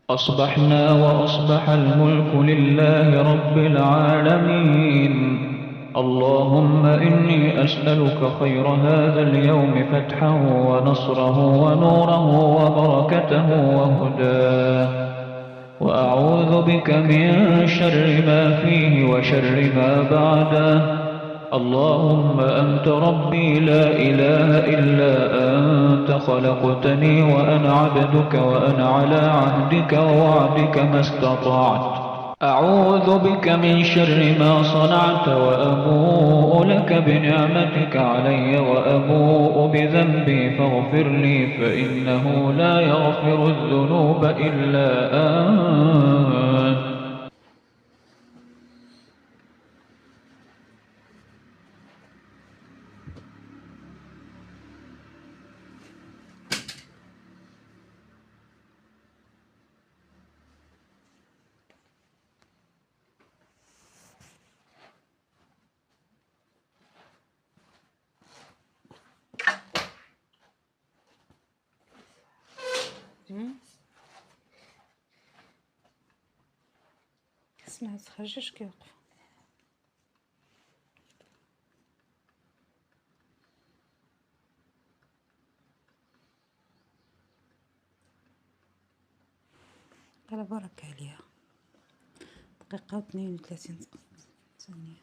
أصبحنا وأصبح الملك لله رب العالمين. اللهم إني أسألك خير هذا اليوم فتحه ونصره ونوره وبركته وهداه، وأعوذ بك من شر ما فيه وشر ما بعده. اللهم أنت ربي لا إله إلا أنت، خلقتني وأنا عبدك وأنا على عهدك ووعدك ما استطعت. أعوذ بك من شر ما صنعت، وأبوء لك بنعمتك علي وأبوء بذنبي فاغفر لي، فإنه لا يغفر الذنوب إلا أنت. اسمع تخرجش كيوقف. على بركة عليها. دقيقة و32 ثانية.